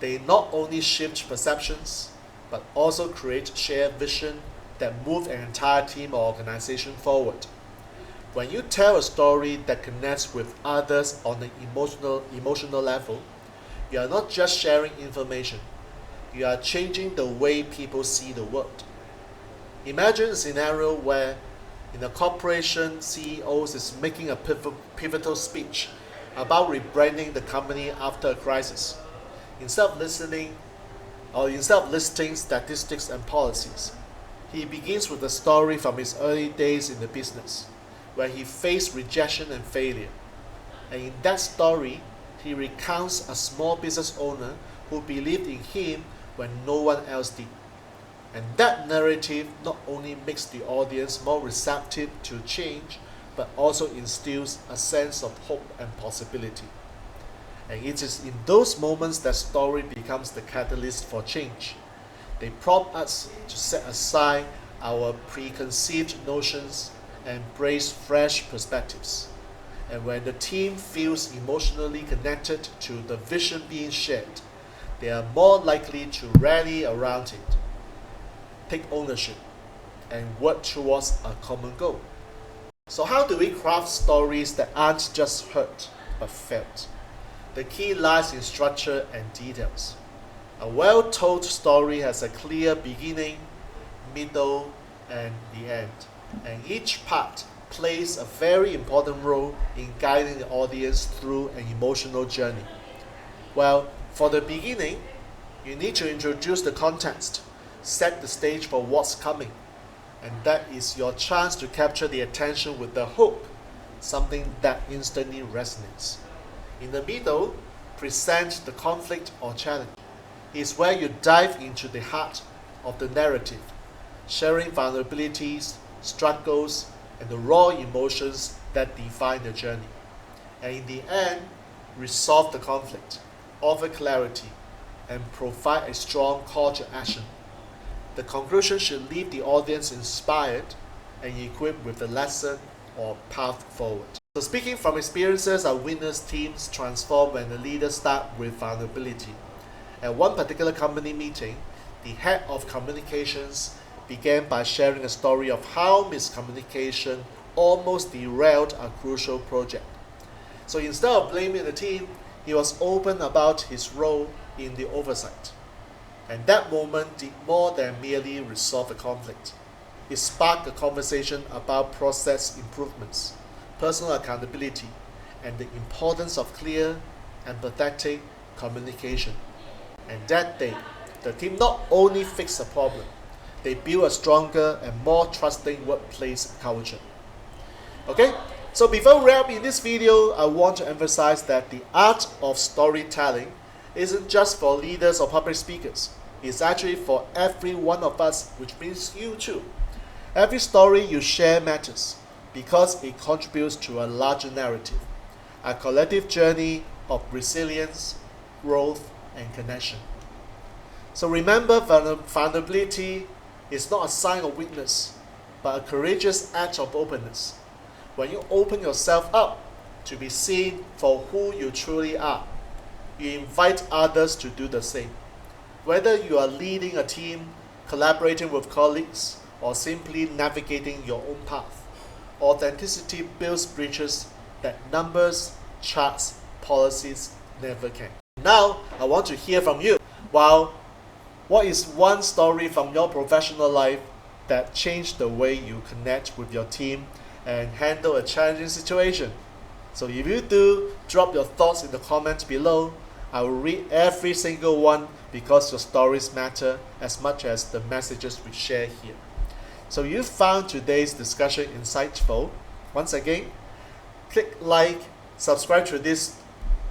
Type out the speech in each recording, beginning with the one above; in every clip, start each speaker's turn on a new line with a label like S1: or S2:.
S1: They not only shift perceptions, but also create shared vision that move an entire team or organization forward. When you tell a story that connects with others on an emotional level, you are not just sharing information, you are changing the way people see the world. Imagine a scenario where in a corporation, CEOs is making a pivotal speech about rebranding the company after a crisis. Instead of listing statistics and policies, he begins with a story from his early days in the business, where he faced rejection and failure. And in that story, he recounts a small business owner who believed in him when no one else did. And that narrative not only makes the audience more receptive to change, but also instills a sense of hope and possibility. And it is in those moments that story becomes the catalyst for change. They prompt us to set aside our preconceived notions and embrace fresh perspectives. And when the team feels emotionally connected to the vision being shared, they are more likely to rally around it, take ownership, and work towards a common goal. So how do we craft stories that aren't just heard, but felt? The key lies in structure and details. A well-told story has a clear beginning, middle, and the end. And each part plays a very important role in guiding the audience through an emotional journey. Well, for the beginning, you need to introduce the context, set the stage for what's coming, and that is your chance to capture the attention with the hook, something that instantly resonates. In the middle, present the conflict or challenge. Is where you dive into the heart of the narrative, sharing vulnerabilities, struggles, and the raw emotions that define the journey. And in the end, resolve the conflict, offer clarity, and provide a strong call to action. The conclusion should leave the audience inspired and equipped with the lesson or path forward. So speaking from experiences, I've witnessed teams transform when the leaders start with vulnerability. At one particular company meeting, the head of communications began by sharing a story of how miscommunication almost derailed a crucial project. So instead of blaming the team, he was open about his role in the oversight. And that moment did more than merely resolve a conflict. It sparked a conversation about process improvements, personal accountability, and the importance of clear, empathetic communication. And that day, the team not only fixed the problem, they built a stronger and more trusting workplace culture. Okay, so before we wrap in this video, I want to emphasize that the art of storytelling isn't just for leaders or public speakers. It's actually for every one of us, which means you too. Every story you share matters because it contributes to a larger narrative, a collective journey of resilience, growth, and connection. So remember, vulnerability is not a sign of weakness, but a courageous act of openness. When you open yourself up to be seen for who you truly are, you invite others to do the same. Whether you are leading a team, collaborating with colleagues, or simply navigating your own path, authenticity builds bridges that numbers, charts, policies never can. Now, I want to hear from you. Well, what is one story from your professional life that changed the way you connect with your team and handle a challenging situation? So if you do, drop your thoughts in the comments below. I will read every single one because your stories matter as much as the messages we share here. So you found today's discussion insightful. Once again, click like, subscribe to this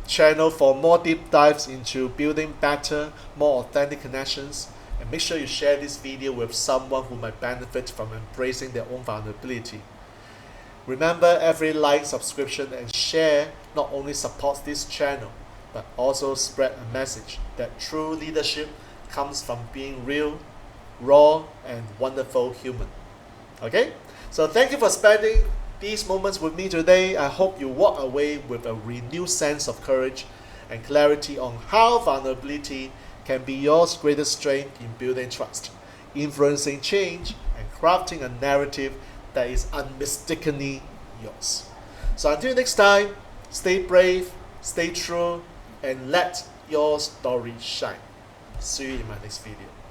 S1: channel for more deep dives into building better, more authentic connections, and make sure you share this video with someone who might benefit from embracing their own vulnerability. Remember, every like, subscription, and share not only supports this channel, but also spread a message that true leadership comes from being real, raw, and wonderful human. Okay? So thank you for spending these moments with me today. I hope you walk away with a renewed sense of courage and clarity on how vulnerability can be your greatest strength in building trust, influencing change, and crafting a narrative that is unmistakably yours. So until next time, stay brave, stay true, and let your story shine. See you in my next video.